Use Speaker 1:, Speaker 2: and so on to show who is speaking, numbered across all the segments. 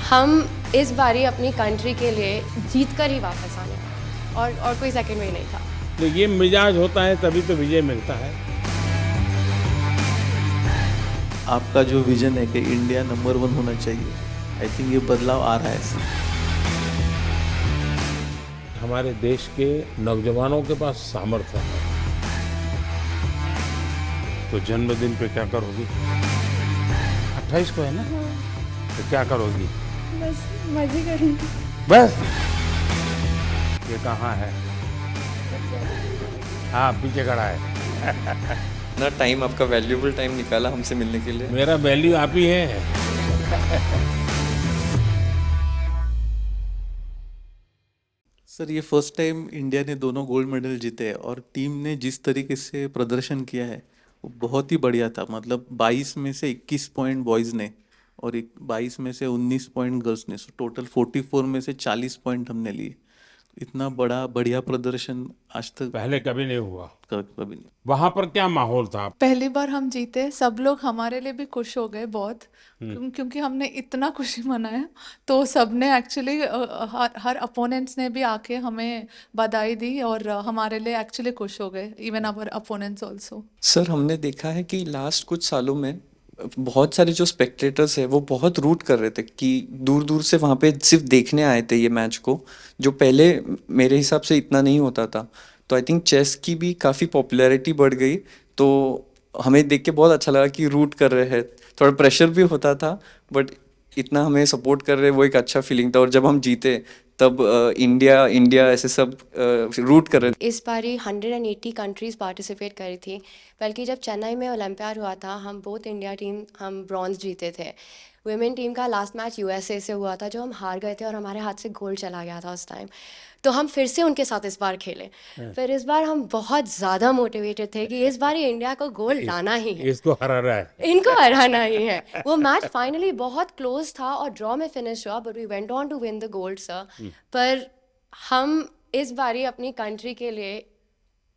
Speaker 1: हम इस बारी अपनी कंट्री के लिए जीत कर ही वापस आने वाले और कोई सेकंड वे नहीं था।
Speaker 2: तो ये मिजाज होता है तभी तो विजय मिलता है।
Speaker 3: आपका जो विजन है कि इंडिया नंबर 1 होना चाहिए, आई थिंक ये बदलाव आ रहा है।
Speaker 2: हमारे देश के नौजवानों के पास सामर्थ्य है। तो जन्मदिन पे क्या करोगी? 28 को है ना? तो क्या करोगी?
Speaker 4: बस मजे करूँगी।
Speaker 2: बस ये कहाँ है? हाँ, पीछे खड़ा है।
Speaker 5: ना टाइम, आपका वैल्यूएबल टाइम निकाला हमसे मिलने के लिए।
Speaker 2: मेरा वैल्यू आप ही है।
Speaker 3: सर, ये फर्स्ट टाइम इंडिया ने दोनों गोल्ड मेडल जीते हैं और टीम ने जिस तरीके से प्रदर्शन किया है वो बहुत ही बढ़िया था। मतलब 22 में से 21 पॉइंट बॉयज़ ने और 22 में से 19 पॉइंट गर्ल्स ने, सो टोटल 44 में से 40 पॉइंट हमने लिए। इतना बड़ा बढ़िया प्रदर्शन आज तक
Speaker 2: पहले कभी नहीं हुआ।
Speaker 3: कभी नहीं।
Speaker 2: वहां पर क्या माहौल था?
Speaker 4: पहली बार हम जीते, सब लोग हमारे लिए भी खुश हो गए बहुत, क्योंकि हमने इतना खुशी मनाया। तो सबने एक्चुअली हर अपोनेंट्स ने भी आके हमें बधाई दी और हमारे लिए एक्चुअली खुश हो गए, even our opponents also.
Speaker 5: Sir, हमने देखा है कि लास्ट कुछ सालों में बहुत सारे जो स्पेक्टेटर्स है वो बहुत रूट कर रहे थे कि दूर दूर से वहाँ पे सिर्फ देखने आए थे ये मैच को, जो पहले मेरे हिसाब से इतना नहीं होता था। तो आई थिंक चेस की भी काफ़ी पॉपुलैरिटी बढ़ गई। तो हमें देख के बहुत अच्छा लगा कि रूट कर रहे हैं। थोड़ा प्रेशर भी होता था, बट इतना हमें सपोर्ट कर रहे, वो एक अच्छा फीलिंग था। और जब हम जीते तब इंडिया इंडिया ऐसे सब रूट कर रहे थे।
Speaker 1: इस बारी 180 कंट्रीज़ पार्टिसिपेट करी थी, बल्कि जब चेन्नई में ओलंपियाड हुआ था हम बोथ इंडिया टीम हम ब्रॉन्ज जीते थे। वुमेन टीम का लास्ट मैच यूएसए से हुआ था जो हम हार गए थे और हमारे हाथ से गोल चला गया था उस टाइम। तो हम फिर से उनके साथ इस बार खेले। फिर इस बार हम बहुत ज़्यादा मोटिवेटेड थे कि इस बार इंडिया को गोल लाना ही है,
Speaker 2: इसको हरा रहा है।
Speaker 1: इनको हराना ही है। वो मैच फाइनली बहुत क्लोज था और ड्रॉ में फिनिश हुआ, but we went on to win the gold sir. पर हम इस बारी अपनी कंट्री के लिए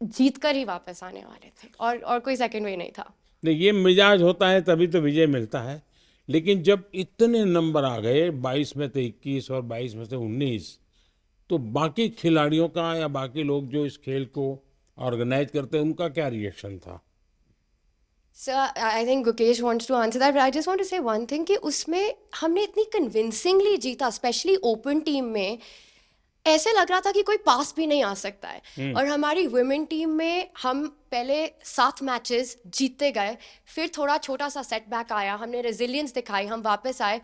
Speaker 1: जीत कर ही वापस आने वाले थे और कोई सेकंड वे नहीं था।
Speaker 2: नहीं, ये मिजाज होता है तभी तो विजय मिलता है। लेकिन जब इतने नंबर आ गए, 22 में से 21 और 22 में से 19, तो बाकी खिलाड़ियों का या बाकी लोग जो इस खेल को ऑर्गेनाइज करते हैं उनका क्या रिएक्शन था?
Speaker 1: Sir, I think Gukesh wants to answer that, but I just want to say one thing कि उसमें हमने इतनी कन्विंसिंगली जीता, स्पेशली ओपन टीम में। ऐसे लग रहा था कि कोई पास भी नहीं आ सकता है। और हमारी वुमेन टीम में हम पहले 7 मैचेस जीतते गए, फिर थोड़ा छोटा सा सेटबैक आया, हमने रेजिलियंस दिखाई, हम वापस आए।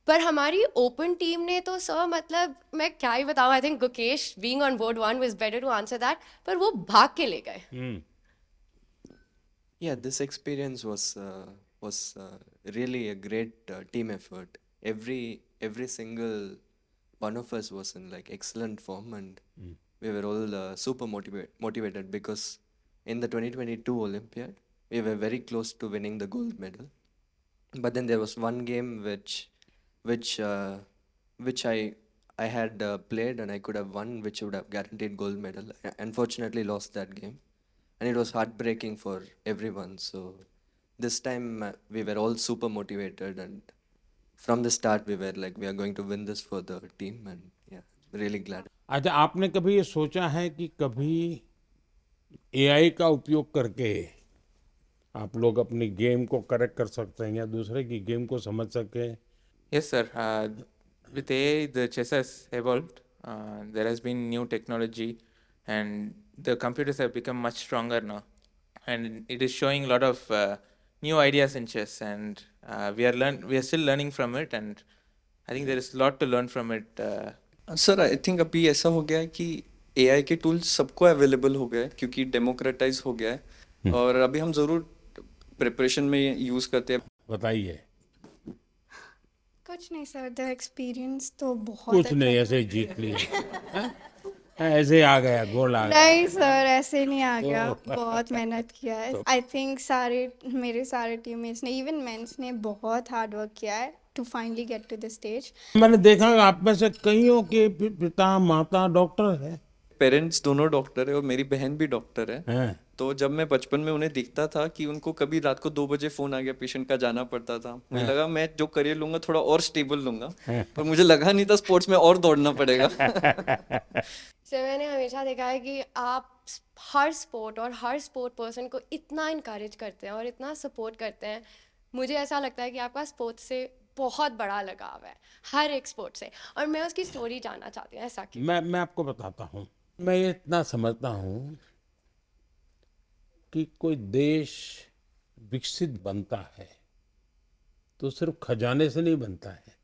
Speaker 1: पर हमारी ओपन टीम ने तो सर, मतलब मैं क्या ही बताऊं। I think Gukesh being on board 1 was better to answer that, पर वो भाग के ले गए।
Speaker 5: Yeah, this experience was really a great team effort. Every single one of us was in like excellent form, and we were all super motivated because in the 2022 Olympiad we were very close to winning the gold medal. But then there was one game which I had played and I could have won, which would have guaranteed gold medal. I unfortunately lost that game, and it was heartbreaking for everyone. So this time we were all super motivated, and from the start we were like, we are going to win this for the team, and yeah, really glad.
Speaker 2: अच्छा, आपने कभी ये सोचा है कि कभी AI का उपयोग करके आप लोग अपनी गेम को करेक्ट कर सकते हैं या दूसरे की गेम को समझ सके?
Speaker 6: Yes, sir. With AI, the chess has evolved. There has been new technology, and the computers have become much stronger now. And it is showing a lot of new ideas in chess, and we are still learning from it. And I think there is a lot to learn from it.
Speaker 5: Sir, I think अभी ऐसा हो गया है कि AI के tools सबको available हो गए क्योंकि डेमोक्रेटाइज हो गया है, और अभी हम ज़रूर प्रिपरेशन में यूज़ करते हैं।
Speaker 2: बताइए।
Speaker 4: कुछ नहीं सर, द एक्सपीरियंस तो बहुत
Speaker 2: कुछ
Speaker 4: अच्छा
Speaker 2: नहीं,
Speaker 4: था।
Speaker 2: ऐसे ही जीत लिए। हैं? ऐसे आ गया, गोल आ गया।
Speaker 4: नहीं सर, ऐसे नहीं आ गया, बहुत मेहनत किया है। आई थिंक मेरे सारे टीममेट्स ने, इवन मेंस ने बहुत हार्ड वर्क किया है to finally get to the stage.
Speaker 2: मैंने देखा आप में से कईयों के पिता माता डॉक्टर है।
Speaker 5: पेरेंट्स दोनों डॉक्टर है और मेरी बहन भी डॉक्टर है।
Speaker 2: हैं?
Speaker 5: तो जब मैं बचपन में उन्हें देखता था कि उनको कभी रात को 2 बजे फ़ोन आ गया पेशेंट का, जाना पड़ता था, मुझे लगा मैं जो करियर लूंगा थोड़ा और स्टेबल लूंगा, पर मुझे लगा नहीं था स्पोर्ट्स में और दौड़ना पड़ेगा।
Speaker 1: सो मैंने हमेशा देखा है कि आप हर स्पोर्ट और हर स्पोर्ट पर्सन को इतना इनकरेज करते हैं और इतना सपोर्ट करते हैं। मुझे ऐसा लगता है कि आपका स्पोर्ट्स से बहुत बड़ा लगाव है, हर एक स्पोर्ट से। और मैं उसकी स्टोरी जानना चाहती हूँ, ऐसा क्यों?
Speaker 2: मैं आपको बताता हूँ। मैं ये इतना समझता हूँ कि कोई देश विकसित बनता है तो सिर्फ खजाने से नहीं बनता है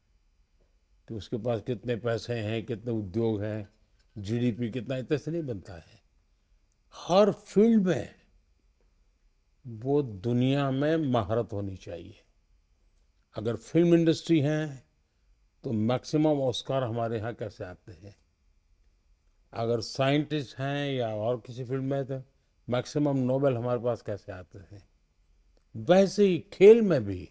Speaker 2: कि उसके पास कितने पैसे हैं, कितने उद्योग हैं, जीडीपी कितना, इतने से नहीं बनता है। हर फील्ड में वो दुनिया में महारत होनी चाहिए। अगर फिल्म इंडस्ट्री है तो मैक्सिमम ऑस्कार हमारे यहाँ कैसे आते हैं। अगर साइंटिस्ट हैं या और किसी फील्ड में तो मैक्सिमम नोबेल हमारे पास कैसे आते हैं। वैसे ही खेल में भी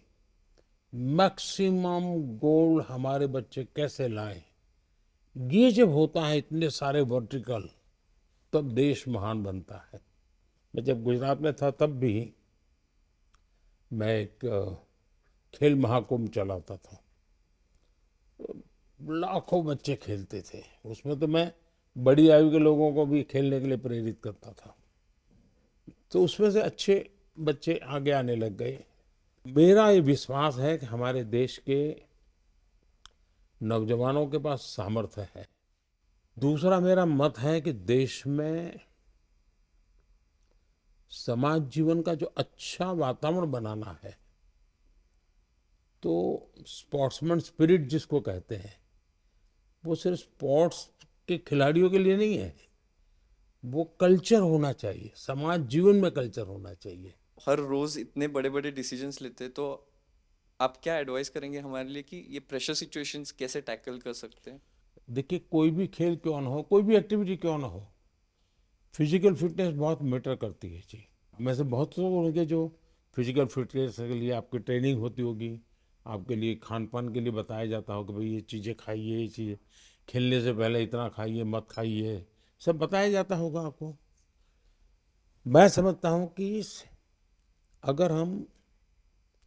Speaker 2: मैक्सिमम गोल्ड हमारे बच्चे कैसे लाएं। ये जब होता है इतने सारे वर्टिकल, तब देश महान बनता है। मैं जब गुजरात में था तब भी मैं एक खेल महाकुंभ चलाता था। लाखों बच्चे खेलते थे उसमें, तो मैं बड़ी आयु के लोगों को भी खेलने के लिए प्रेरित करता था। तो उसमें से अच्छे बच्चे आगे आने लग गए। मेरा ये विश्वास है कि हमारे देश के नौजवानों के पास सामर्थ्य है। दूसरा मेरा मत है कि देश में समाज जीवन का जो अच्छा वातावरण बनाना है, तो स्पोर्ट्समैन स्पिरिट जिसको कहते हैं, वो सिर्फ स्पोर्ट्स के खिलाड़ियों के लिए नहीं है, वो कल्चर होना चाहिए, समाज जीवन में कल्चर होना चाहिए।
Speaker 5: हर रोज इतने बड़े बड़े डिसीजंस लेते हैं, तो आप क्या एडवाइस करेंगे हमारे लिए कि ये प्रेशर सिचुएशंस कैसे टैकल कर सकते हैं?
Speaker 2: देखिए, कोई भी खेल क्यों ना हो, कोई भी एक्टिविटी क्यों ना हो, फिजिकल फिटनेस बहुत मैटर करती है जी। में से बहुत लोग होंगे जो फिजिकल फिटनेस के लिए आपकी ट्रेनिंग होती होगी, आपके लिए खान पान के लिए बताया जाता होगा, भाई ये चीज़ें खाइए, ये चीज़ें खेलने से पहले इतना खाइए, मत खाइए, सब बताया जाता होगा आपको। मैं समझता हूँ कि अगर हम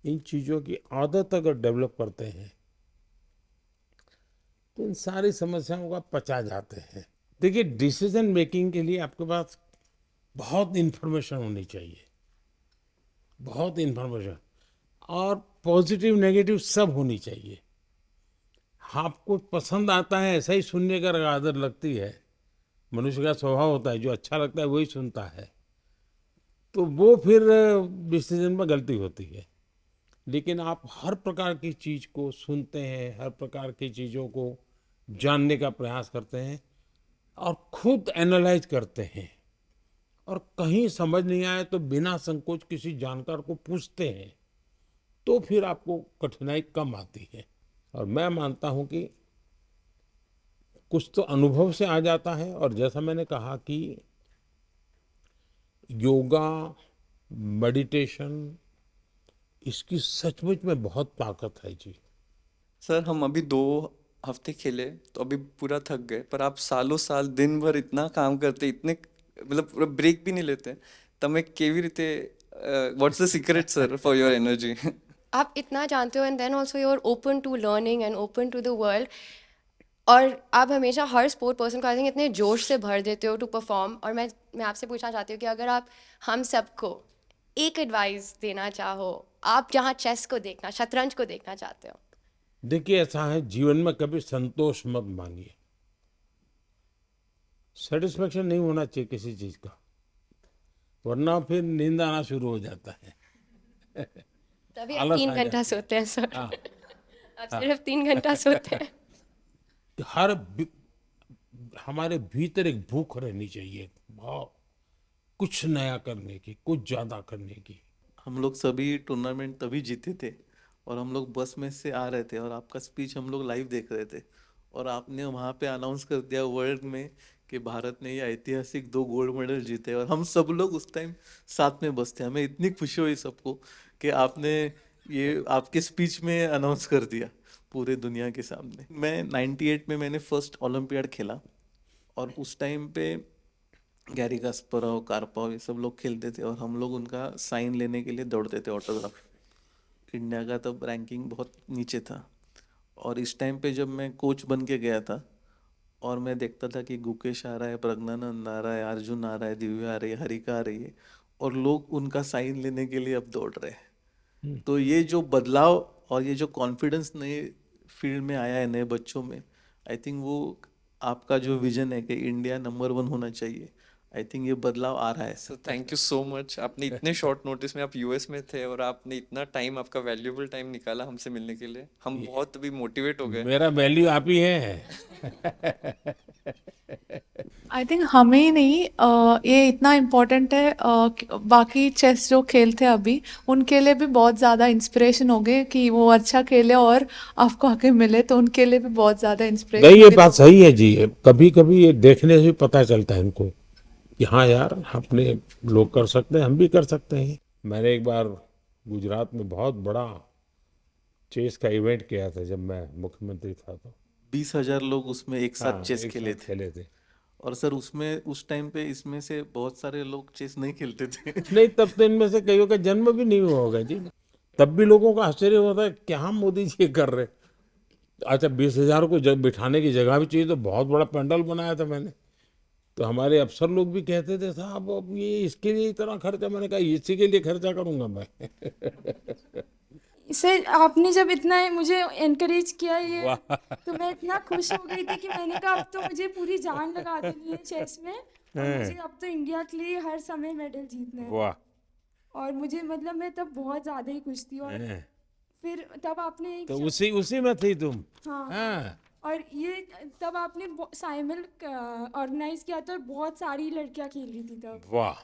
Speaker 2: इन चीज़ों की आदत अगर डेवलप करते हैं तो इन सारी समस्याओं का पचा जाते हैं। देखिए, डिसीजन मेकिंग के लिए आपके पास बहुत इन्फॉर्मेशन होनी चाहिए, बहुत इन्फॉर्मेशन, और पॉजिटिव नेगेटिव सब होनी चाहिए। आपको पसंद आता है ऐसा ही सुनने का अगर आदत लगती है, मनुष्य का स्वभाव होता है, जो अच्छा लगता है वही सुनता है, तो वो फिर डिसीजन में गलती होती है। लेकिन आप हर प्रकार की चीज़ को सुनते हैं, हर प्रकार की चीज़ों को जानने का प्रयास करते हैं और खुद एनालाइज करते हैं, और कहीं समझ नहीं आए तो बिना संकोच किसी जानकार को पूछते हैं, तो फिर आपको कठिनाई कम आती है। और मैं मानता हूं कि कुछ तो अनुभव से आ जाता है, और जैसा मैंने कहा कि योगा, मेडिटेशन, इसकी सचमुच में बहुत ताकत है जी।
Speaker 5: सर, हम अभी 2 हफ्ते खेले तो अभी पूरा थक गए, पर आप सालों साल दिन भर इतना काम करते, इतने मतलब पूरा ब्रेक भी नहीं लेते, તમે કેવી રીતે what's the secret sir for your energy?
Speaker 1: आप इतना जानते हो and then also you are open to learning and open to the world. और आप हमेशा हर स्पोर्ट पर्सन को आई थिंक इतने जोश से भर देते हो टू परफॉर्म। और मैं आपसे पूछना चाहती हूँ कि अगर आप हम सबको एक एडवाइस देना चाहो, आप जहाँ चेस को देखना, शतरंज को देखना चाहते हो।
Speaker 2: देखिए, ऐसा है, जीवन में कभी संतोष मत मांगिए। सेटिस्फेक्शन नहीं होना चाहिए किसी चीज का, वरना फिर नींद आना शुरू हो जाता है।
Speaker 1: तभी आप
Speaker 2: आलस
Speaker 1: 3
Speaker 2: आ
Speaker 1: घंटा
Speaker 2: जाती है।
Speaker 1: सोते हैं सर।
Speaker 2: हाँ,
Speaker 1: आप सिर्फ 3 घंटा सोते हैं।
Speaker 2: हमारे भीतर एक भूख रहनी चाहिए, भाव, कुछ नया करने की, कुछ ज्यादा करने की।
Speaker 3: हम लोग सभी टूर्नामेंट तभी जीते थे, और हम लोग बस में से आ रहे थे और आपका स्पीच हम लोग लाइव देख रहे थे, और आपने वहाँ पे अनाउंस कर दिया वर्ल्ड में कि भारत ने ये ऐतिहासिक 2 गोल्ड मेडल जीते, और हम सब लोग उस टाइम साथ में बस थे। हमें इतनी खुशी हुई सबको कि आपने ये आपके स्पीच में अनाउंस कर दिया पूरे दुनिया के सामने। मैं 98 में मैंने फर्स्ट ओलंपियाड खेला, और उस टाइम पे गैरी कास्परोव, कार्पोव, ये सब लोग खेलते थे और हम लोग उनका साइन लेने के लिए दौड़ते थे, ऑटोग्राफ। इंडिया का तब रैंकिंग बहुत नीचे था और इस टाइम पे जब मैं कोच बन के गया था और मैं देखता था कि गुकेश आ रहा है, प्रज्ञानंद आ रहा है, अर्जुन आ रहा है, दिव्या आ रही है, हरिका आ रही है और लोग उनका साइन लेने के लिए अब दौड़ रहे हैं। तो ये जो बदलाव और ये जो कॉन्फिडेंस नए फील्ड में आया है नए बच्चों में, आई थिंक वो आपका जो विजन है कि इंडिया नंबर 1 होना चाहिए, आई थिंक ये बदलाव आ रहा है।
Speaker 5: Sir thank you so much. आपने इतने शॉर्ट नोटिस में, आप यूएस में थे और आपने इतना टाइम, आपका वैल्यूएबल टाइम निकाला हमसे मिलने के लिए। हम बहुत अभी मोटिवेट हो गए।
Speaker 2: मेरा वैल्यू आप ही है।
Speaker 4: आई थिंक हमें ही नहीं, ये इतना इम्पोर्टेंट है, बाकी चेस जो खेलते हैं अभी उनके लिए भी बहुत ज़्यादा इंस्पिरेशन हो गए कि वो अच्छा खेले और आपको आके मिले, तो उनके लिए भी बहुत ज़्यादा इंस्पिरेशन
Speaker 2: नहीं, ये बात सही है जी। कभी कभी ये देखने से भी पता चलता है इनको कि हाँ यार, अपने लोग कर सकते हैं, हम भी कर सकते हैं। मैंने एक बार गुजरात में बहुत बड़ा चेस का इवेंट किया था जब मैं मुख्यमंत्री था। तो
Speaker 3: 20,000 लोग उसमें एक साथ
Speaker 2: हाँ,
Speaker 3: चेस
Speaker 2: एक
Speaker 3: खेले
Speaker 2: साथ
Speaker 3: थे।
Speaker 2: खेले थे।
Speaker 3: और सर उसमें उस टाइम पे इसमें से बहुत सारे लोग चेस नहीं खेलते थे।
Speaker 2: नहीं, तब तो इनमें से कईयों का जन्म भी नहीं हुआ होगा जी। तब भी लोगों का आश्चर्य होता है, क्या मोदी जी ये कर रहे। अच्छा, 20,000 को जब बिठाने की जगह भी चाहिए, तो बहुत बड़ा पंडाल बनाया था मैंने। तो हमारे अफसर लोग भी कहते थे, साहब अब ये इसके लिए इतना खर्चा। मैंने कहा इसी के लिए खर्चा करूंगा मैं।
Speaker 7: सर आपने जब इतना मुझे एनकरेज किया ये,
Speaker 2: वाह।
Speaker 7: तो मैं इतना खुश हो गई थी कि मैंने कहा अब तो मुझे पूरी जान लगा देनी है चेस में, और मुझे अब तो इंडिया के लिए हर समय मेडल जीतना है।
Speaker 2: वाह।
Speaker 7: और मुझे मतलब मैं तब बहुत ज़्यादा ही खुश थी। और
Speaker 2: हैं।
Speaker 7: फिर तब आपने एक
Speaker 2: तो उसी उसी में थी तुम।
Speaker 7: हाँ,
Speaker 2: हाँ।
Speaker 7: और ये तब आपने साइमल ऑर्गेनाइज किया था और बहुत सारी लड़कियां खेल रही थी तब।
Speaker 2: वाह।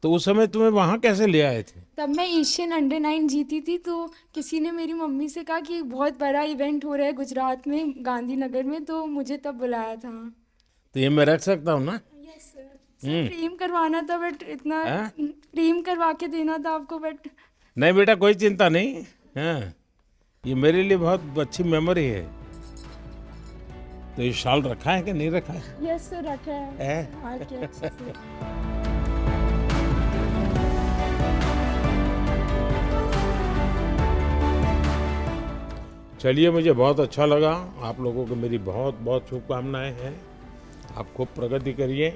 Speaker 2: तो उस समय तुम्हें वहां कैसे ले आए थे?
Speaker 7: तब मैं एशियन अंडर 9 जीती थी, तो किसी ने मेरी मम्मी से कहा कि बहुत बड़ा इवेंट हो रहा है गुजरात में गांधीनगर में, तो मुझे तब बुलाया था।
Speaker 2: तो ये मैं रख सकता हूँ ना?
Speaker 7: Yes sir. सर प्रेम करवाना था, बट इतना
Speaker 2: हाँ?
Speaker 7: प्रेम करवा के देना था आपको, बट
Speaker 2: नहीं बेटा, कोई चिंता नहीं। हाँ, ये मेरे लिए बहुत अच्छी मेमोरी है। तो ये शाल रखा है कि नहीं रखा है?
Speaker 7: यस सर रखा है।
Speaker 2: है?
Speaker 7: हाँ, के अच्छे से।
Speaker 2: चलिए, मुझे बहुत अच्छा लगा। आप लोगों को मेरी बहुत बहुत शुभकामनाएं हैं। आप खूब प्रगति करिए।